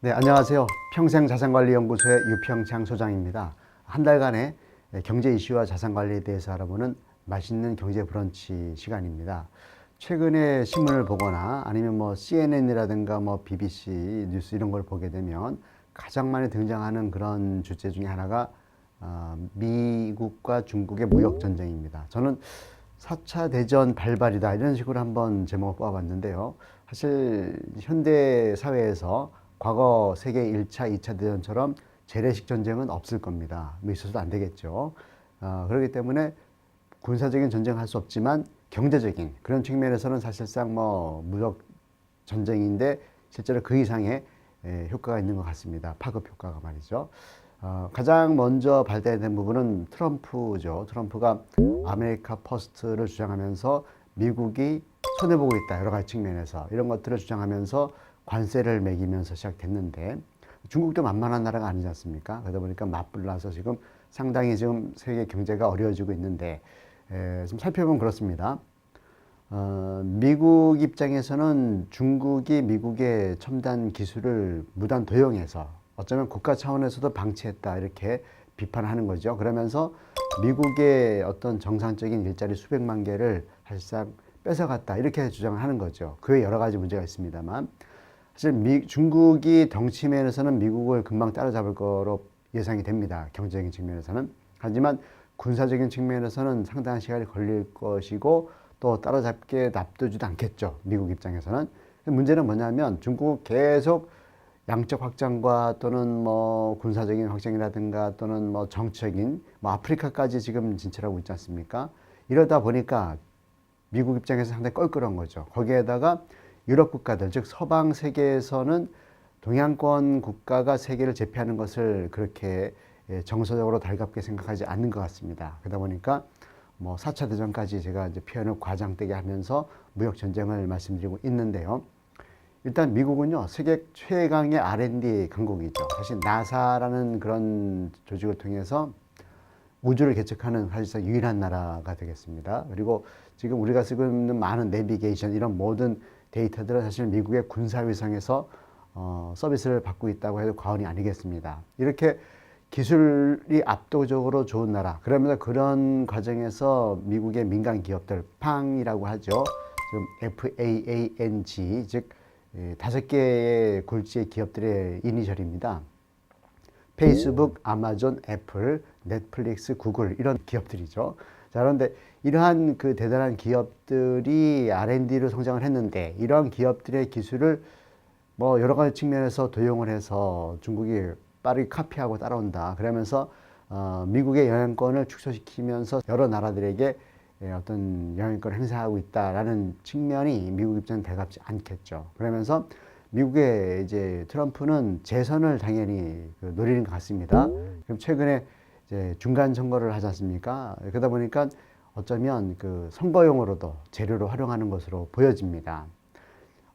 네, 안녕하세요. 평생자산관리연구소의 유평창 소장입니다. 한 달간의 경제 이슈와 자산관리에 대해서 알아보는 맛있는 경제 브런치 시간입니다. 최근에 신문을 보거나 아니면 CNN이라든가 BBC 뉴스 이런 걸 보게 되면 가장 많이 등장하는 그런 주제 중에 하나가 미국과 중국의 무역 전쟁입니다. 저는 4차 대전 발발이다 이런 식으로 한번 제목을 뽑아봤는데요. 사실 현대 사회에서 과거 세계 1차, 2차 대전처럼 재래식 전쟁은 없을 겁니다. 있어서도 안 되겠죠. 그렇기 때문에 군사적인 전쟁을 할 수 없지만 경제적인 그런 측면에서는 사실상 무역 전쟁인데 실제로 그 이상의 효과가 있는 것 같습니다. 파급 효과가 말이죠. 가장 먼저 발달된 부분은 트럼프죠. 트럼프가 아메리카 퍼스트를 주장하면서 미국이 손해보고 있다. 여러 가지 측면에서 이런 것들을 주장하면서 관세를 매기면서 시작됐는데 중국도 만만한 나라가 아니지 않습니까? 그러다 보니까 맞불나서 지금 상당히 지금 세계 경제가 어려워지고 있는데 좀 살펴보면 그렇습니다. 미국 입장에서는 중국이 미국의 첨단 기술을 무단 도용해서 어쩌면 국가 차원에서도 방치했다 이렇게 비판하는 거죠. 그러면서 미국의 어떤 정상적인 일자리 수백만 개를 사실상 뺏어갔다 이렇게 주장을 하는 거죠. 그 외 여러 가지 문제가 있습니다만 사실 중국이 덩치 면에서는 미국을 금방 따라잡을 거로 예상이 됩니다. 경제적인 측면에서는. 하지만 군사적인 측면에서는 상당한 시간이 걸릴 것이고 또 따라잡게 놔두지도 않겠죠. 미국 입장에서는. 문제는 뭐냐면 중국은 계속 양적 확장과 또는 군사적인 확장이라든가 또는 정치적인 아프리카까지 지금 진출하고 있지 않습니까? 이러다 보니까 미국 입장에서 상당히 껄끄러운 거죠. 거기에다가 유럽 국가들, 즉 서방 세계에서는 동양권 국가가 세계를 제패하는 것을 그렇게 정서적으로 달갑게 생각하지 않는 것 같습니다. 그러다 보니까 4차 대전까지 제가 이제 표현을 과장되게 하면서 무역 전쟁을 말씀드리고 있는데요. 일단 미국은요, 세계 최강의 R&D 강국이죠. 사실 나사라는 그런 조직을 통해서 우주를 개척하는 사실상 유일한 나라가 되겠습니다. 그리고 지금 우리가 쓰고 있는 많은 내비게이션 이런 모든 데이터들은 사실 미국의 군사위성에서 서비스를 받고 있다고 해도 과언이 아니겠습니다. 이렇게 기술이 압도적으로 좋은 나라. 그러면서 그런 과정에서 미국의 민간 기업들, 팡이라고 하죠. 지금 FAANG, 즉 5개의 굴지의 기업들의 이니셜입니다. 페이스북, 아마존, 애플, 넷플릭스, 구글 이런 기업들이죠. 자, 그런데 이러한 그 대단한 기업들이 R&D로 성장을 했는데 이러한 기업들의 기술을 여러 가지 측면에서 도용을 해서 중국이 빠르게 카피하고 따라온다. 그러면서 미국의 영향권을 축소시키면서 여러 나라들에게 어떤 영향권을 행사하고 있다라는 측면이 미국 입장은 달갑지 않겠죠. 그러면서 미국의 이제 트럼프는 재선을 당연히 노리는 것 같습니다. 그럼 최근에 이제 중간 선거를 하지 않습니까? 그러다 보니까 어쩌면 그 선거용으로도 재료로 활용하는 것으로 보여집니다.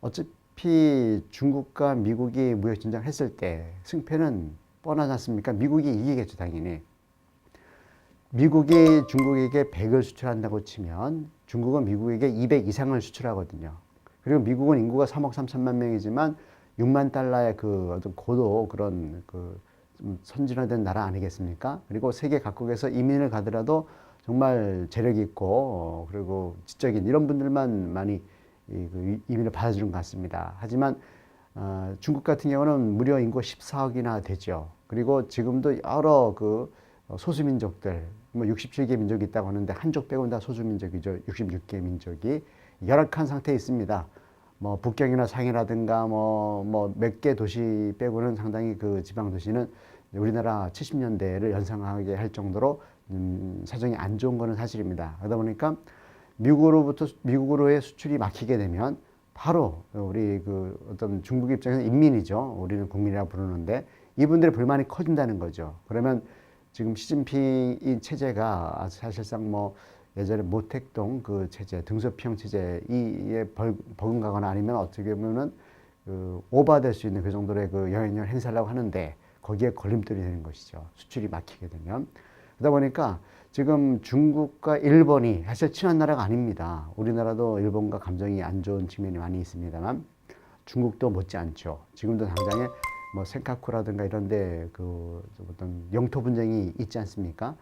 어차피 중국과 미국이 무역 전쟁을 했을 때 승패는 뻔하지 않습니까? 미국이 이기겠죠, 당연히. 미국이 중국에게 100을 수출한다고 치면 중국은 미국에게 200 이상을 수출하거든요. 그리고 미국은 인구가 3억 3천만 명이지만 6만 달러의 그 어떤 고도 그런 좀 선진화된 나라 아니겠습니까? 그리고 세계 각국에서 이민을 가더라도 정말 재력 있고 그리고 지적인 이런 분들만 많이 이민을 받아주는 것 같습니다. 하지만 중국 같은 경우는 무려 인구 14억이나 되죠. 그리고 지금도 여러 소수민족들 67개 민족이 있다고 하는데 한족 빼고는 다 소수민족이죠. 66개 민족이 열악한 상태에 있습니다. 북경이나 상해라든가 몇 개 도시 빼고는 상당히 그 지방 도시는 우리나라 70년대를 연상하게 할 정도로 사정이 안 좋은 거는 사실입니다. 그러다 보니까 미국으로의 수출이 막히게 되면 바로 우리 어떤 중국 입장에서는 인민이죠. 우리는 국민이라고 부르는데 이분들의 불만이 커진다는 거죠. 그러면 지금 시진핑 체제가 사실상 예전에 모택동 그 체제, 등소평 체제에 버금가거나 아니면 어떻게 보면은 오버될 수 있는 그 정도의 영향력을 행사하려고 하는데 거기에 걸림돌이 되는 것이죠. 수출이 막히게 되면. 그러다 보니까 지금 중국과 일본이 사실 친한 나라가 아닙니다. 우리나라도 일본과 감정이 안 좋은 측면이 많이 있습니다만 중국도 못지않죠. 지금도 당장에 뭐 센카쿠라든가 이런데 그 어떤 영토 분쟁이 있지 않습니까?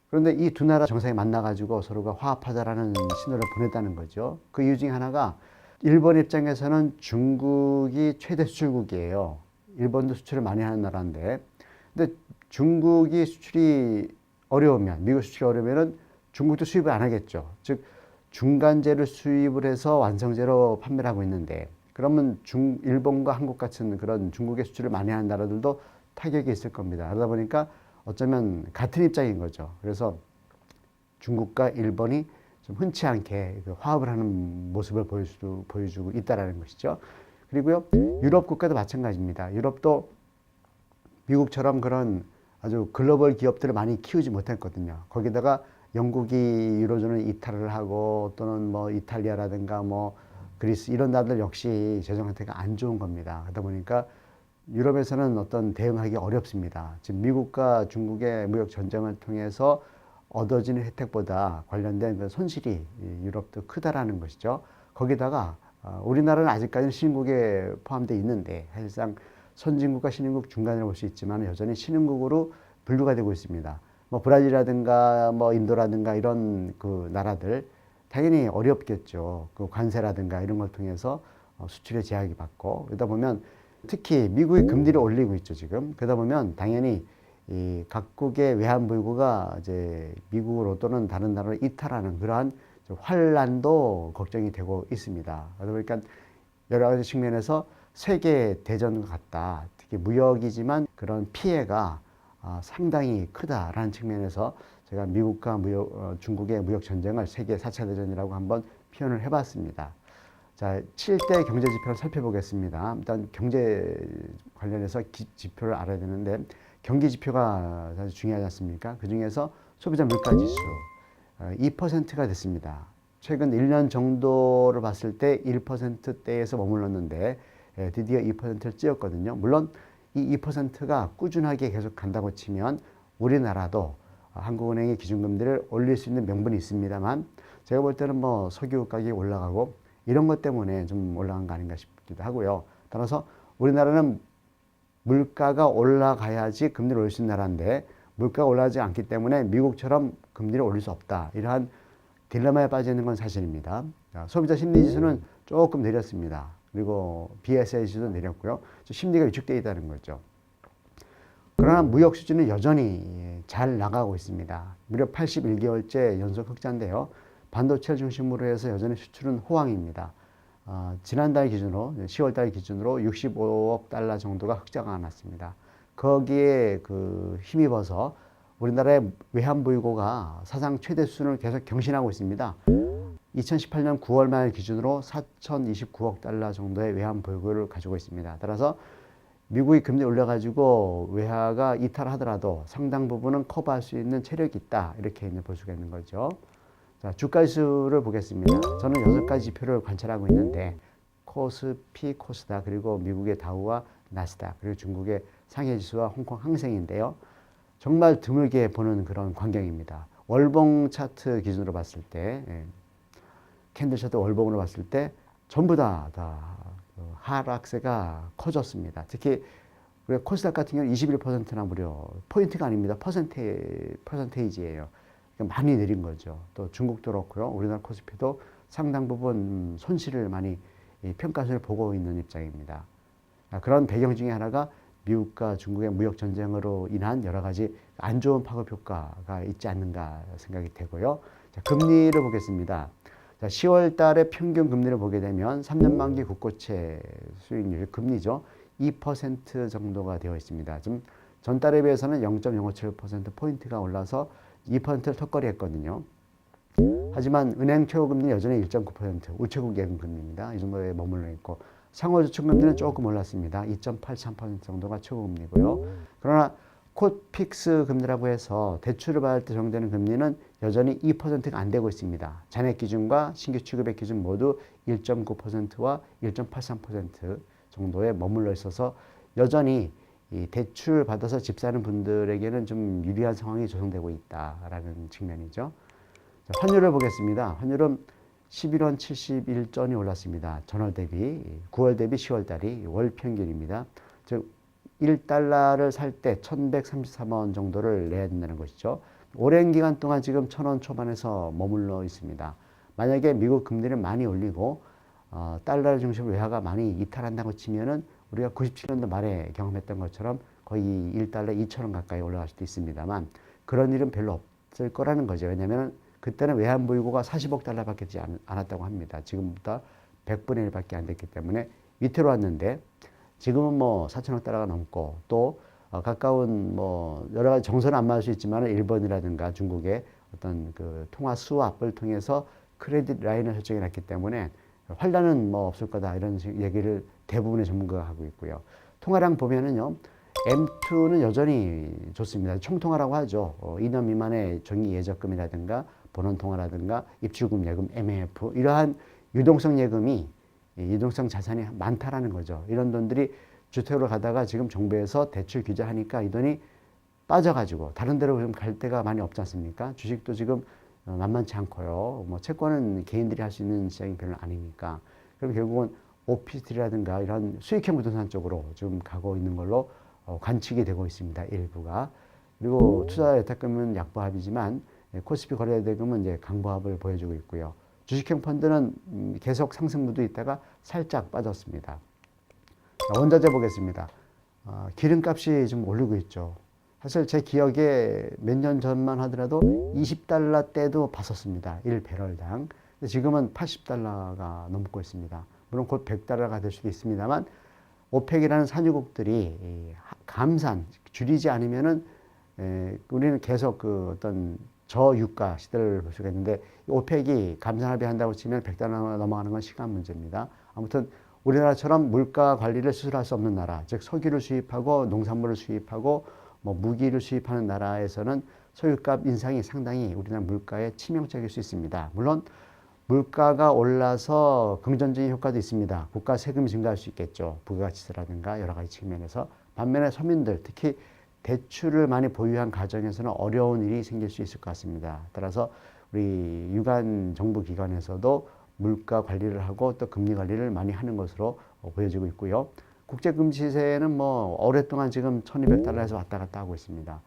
그런데 이 두 나라 정상이 만나가지고 서로가 화합하자라는 신호를 보냈다는 거죠. 그 이유 중에 하나가 일본 입장에서는 중국이 최대 수출국이에요. 일본도 수출을 많이 하는 나라인데, 근데 중국이 수출이 어려우면, 미국 수출이 어려우면은 중국도 수입을 안 하겠죠. 즉 중간재를 수입을 해서 완성재로 판매를 하고 있는데, 그러면 일본과 한국 같은 그런 중국의 수출을 많이 하는 나라들도 타격이 있을 겁니다. 그러다 보니까 어쩌면 같은 입장인 거죠. 그래서 중국과 일본이 좀 흔치 않게 화합을 하는 모습을 보여주고 있다는 것이죠. 그리고요, 유럽 국가도 마찬가지입니다. 유럽도 미국처럼 그런 아주 글로벌 기업들을 많이 키우지 못했거든요. 거기다가 영국이 유로존을 이탈을 하고 또는 뭐 이탈리아라든가 뭐 그리스 이런 나라들 역시 재정 상태가 안 좋은 겁니다. 그러다 보니까 유럽에서는 어떤 대응하기 어렵습니다. 지금 미국과 중국의 무역 전쟁을 통해서 얻어지는 혜택보다 관련된 그 손실이 유럽도 크다라는 것이죠. 거기다가 우리나라는 아직까지는 신흥국에 포함되어 있는데 사실상 선진국과 신흥국 중간이라고 볼 수 있지만 여전히 신흥국으로 분류가 되고 있습니다. 뭐 브라질이라든가 뭐 인도라든가 이런 그 나라들 당연히 어렵겠죠. 그 관세라든가 이런 걸 통해서 수출에 제약이 받고 그러다 보면 특히 미국이 금리를 올리고 있죠 지금. 그러다 보면 당연히 이 각국의 외환보유고가 이제 미국으로 또는 다른 나라로 이탈하는 그러한 환란도 걱정이 되고 있습니다. 그러다 보니까 여러 가지 측면에서 세계 대전과 같다. 특히 무역이지만 그런 피해가 상당히 크다라는 측면에서 제가 미국과 중국의 무역 전쟁을 세계 4차 대전이라고 한번 표현을 해봤습니다. 자, 7대 경제 지표를 살펴보겠습니다. 일단 경제 관련해서 지표를 알아야 되는데 경기 지표가 아주 중요하지 않습니까? 그 중에서 소비자 물가 지수 2%가 됐습니다. 최근 1년 정도를 봤을 때 1%대에서 머물렀는데 드디어 2%를 찍었거든요. 물론 이 2%가 꾸준하게 계속 간다고 치면 우리나라도 한국은행의 기준금리를 올릴 수 있는 명분이 있습니다만 제가 볼 때는 뭐 석유 가격이 올라가고 이런 것 때문에 좀 올라간 거 아닌가 싶기도 하고요. 따라서 우리나라는 물가가 올라가야지 금리를 올릴 수 있는 나라인데 물가가 올라가지 않기 때문에 미국처럼 금리를 올릴 수 없다. 이러한 딜레마에 빠져 있는 건 사실입니다. 소비자 심리지수는 조금 내렸습니다. 그리고 BSI 지수도 내렸고요. 심리가 위축되어 있다는 거죠. 그러나 무역 수지는 여전히 잘 나가고 있습니다. 무려 81개월째 연속 흑자인데요. 반도체를 중심으로 해서 여전히 수출은 호황입니다. 지난달 기준으로 10월달 기준으로 65억 달러 정도가 흑자가 났습니다. 거기에 그 힘입어서 우리나라의 외환 보유고가 사상 최대 수준을 계속 경신하고 있습니다. 2018년 9월 말 기준으로 4,029억 달러 정도의 외환 보유고를 가지고 있습니다. 따라서 미국이 금리 올려가지고 외화가 이탈하더라도 상당 부분은 커버할 수 있는 체력이 있다. 이렇게 볼 수가 있는 거죠. 자, 주가 지수를 보겠습니다. 저는 6가지 지표를 관찰하고 있는데 코스피, 코스닥, 그리고 미국의 다우와 나스닥, 그리고 중국의 상해지수와 홍콩 항생인데요. 정말 드물게 보는 그런 광경입니다. 월봉 차트 기준으로 봤을 때 캔들 차트 월봉으로 봤을 때 전부 다 하락세가 커졌습니다. 특히 우리가 코스닥 같은 경우는 21%나 무려 포인트가 아닙니다. 퍼센테이지예요. 그러니까 많이 내린 거죠. 또 중국도 그렇고요. 우리나라 코스피도 상당 부분 손실을 많이 평가서를 보고 있는 입장입니다. 그런 배경 중에 하나가 미국과 중국의 무역 전쟁으로 인한 여러 가지 안 좋은 파급 효과가 있지 않는가 생각이 되고요. 자, 금리를 보겠습니다. 자, 10월 달에 평균 금리를 보게 되면 3년 만기 국고채 수익률 금리죠. 2% 정도가 되어 있습니다. 좀 전달에 비해서는 0.057%포인트가 올라서 2%를 턱걸이 했거든요. 하지만 은행 최고금리 여전히 1.9%, 우체국 예금금리입니다. 이 정도에 머물러 있고 상호저축금리는 조금 올랐습니다. 2.83% 정도가 최고금리고요. 그러나 코픽스 금리라고 해서 대출을 받을 때 적용되는 금리는 여전히 2%가 안 되고 있습니다. 잔액 기준과 신규 취급액 기준 모두 1.9%와 1.83% 정도에 머물러 있어서 여전히 이 대출 받아서 집 사는 분들에게는 좀 유리한 상황이 조성되고 있다라는 측면이죠. 자, 환율을 보겠습니다. 환율은 11원 71전이 올랐습니다. 전월 대비 9월 대비 10월 달이 월 평균입니다. 즉 1달러를 살 때 1133원 정도를 내야 된다는 것이죠. 오랜 기간 동안 지금 1000원 초반에서 머물러 있습니다. 만약에 미국 금리를 많이 올리고 달러를 중심으로 외화가 많이 이탈한다고 치면은 우리가 97년도 말에 경험했던 것처럼 거의 1달러 2,000원 가까이 올라갈 수도 있습니다만 그런 일은 별로 없을 거라는 거죠. 왜냐하면 그때는 외환 보유고가 40억 달러밖에 되지 않았다고 합니다. 지금보다 100분의 1밖에 안 됐기 때문에 밑으로 왔는데 지금은 뭐 4천억 달러가 넘고 또 가까운 뭐 여러 가지 정서는 안 맞을 수 있지만 일본이라든가 중국의 어떤 그 통화 수합을 통해서 크레딧 라인을 설정해 놨기 때문에 환란은 뭐 없을 거다 이런 얘기를 대부분의 전문가가 하고 있고요. 통화량 보면은요. M2는 여전히 좋습니다. 총통화라고 하죠. 2년 미만의 정기 예적금이라든가 본원통화라든가 입출금 예금 MAF 이러한 유동성 예금이 유동성 자산이 많다라는 거죠. 이런 돈들이 주택으로 가다가 지금 정부에서 대출 규제하니까 이 돈이 빠져가지고 다른 데로 좀 갈 데가 많이 없지 않습니까? 주식도 지금 만만치 않고요. 뭐 채권은 개인들이 할 수 있는 시장이 별로 아니니까. 그럼 결국은 오피스텔이라든가 이런 수익형 부동산 쪽으로 지금 가고 있는 걸로 관측이 되고 있습니다. 일부가. 그리고 투자 예탁금은 약보합이지만 코스피 거래대금은 이제 강보합을 보여주고 있고요. 주식형 펀드는 계속 상승무도 있다가 살짝 빠졌습니다. 원자재 보겠습니다. 기름값이 좀 오르고 있죠. 사실 제 기억에 몇 년 전만 하더라도 20달러 때도 봤었습니다. 1배럴당. 지금은 80달러가 넘고 있습니다. 물론 곧 100달러가 될 수도 있습니다만 오펙이라는 산유국들이 감산 줄이지 않으면은 우리는 계속 그 어떤 저유가 시대를 볼 수가 있는데 오펙이 감산 합의한다고 치면 100달러 넘어가는 건 시간 문제입니다. 아무튼 우리나라처럼 물가 관리를 스스로 할 수 없는 나라, 즉 석유를 수입하고 농산물을 수입하고 뭐 무기를 수입하는 나라에서는 소유값 인상이 상당히 우리나라 물가에 치명적일 수 있습니다. 물론 물가가 올라서 긍정적인 효과도 있습니다. 국가 세금이 증가할 수 있겠죠. 부가가치세라든가 여러 가지 측면에서. 반면에 서민들, 특히 대출을 많이 보유한 가정에서는 어려운 일이 생길 수 있을 것 같습니다. 따라서 우리 유관 정부 기관에서도 물가 관리를 하고 또 금리 관리를 많이 하는 것으로 보여지고 있고요. 국제금리 시세는 뭐 오랫동안 지금 1200달러에서 왔다 갔다 하고 있습니다.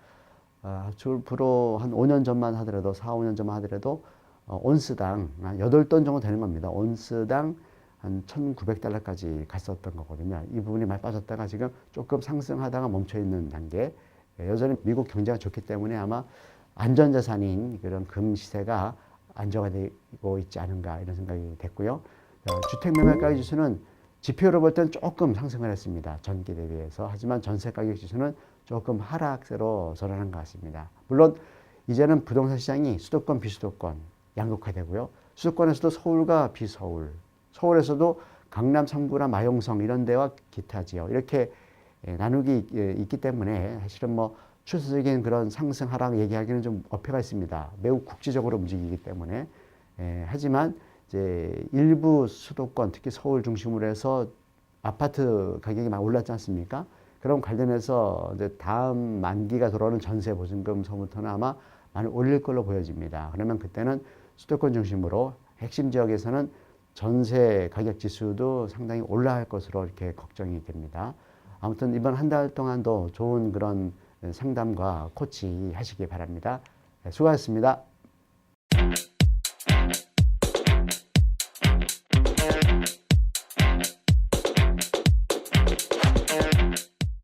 주로 한 5년 전만 하더라도 4, 5년 전만 하더라도 온스당 8돈 정도 되는 겁니다. 온스당 한 1900달러까지 갔었던 거거든요. 이 부분이 많이 빠졌다가 지금 조금 상승하다가 멈춰 있는 단계. 여전히 미국 경제가 좋기 때문에 아마 안전자산인 그런 금 시세가 안정화되고 있지 않은가 이런 생각이 됐고요. 주택매매가격 지수는 지표로 볼 때는 조금 상승을 했습니다. 전기 대비해서. 하지만 전세가격 지수는 조금 하락세로 전환한 것 같습니다. 물론 이제는 부동산 시장이 수도권, 비수도권 양극화되고요. 수도권에서도 서울과 비서울, 서울에서도 강남 3구나 마용성 이런 데와 기타지요. 이렇게 나누기 있기 때문에 사실은 뭐 추세적인 그런 상승 하락 얘기하기는 좀 어폐가 있습니다. 매우 국지적으로 움직이기 때문에. 하지만 이제 일부 수도권, 특히 서울 중심으로 해서 아파트 가격이 많이 올랐지 않습니까? 그럼 관련해서 이제 다음 만기가 돌아오는 전세 보증금서부터는 아마 많이 올릴 걸로 보여집니다. 그러면 그때는 수도권 중심으로 핵심 지역에서는 전세 가격 지수도 상당히 올라갈 것으로 이렇게 걱정이 됩니다. 아무튼 이번 한 달 동안도 좋은 그런 상담과 코치 하시기 바랍니다. 수고하셨습니다.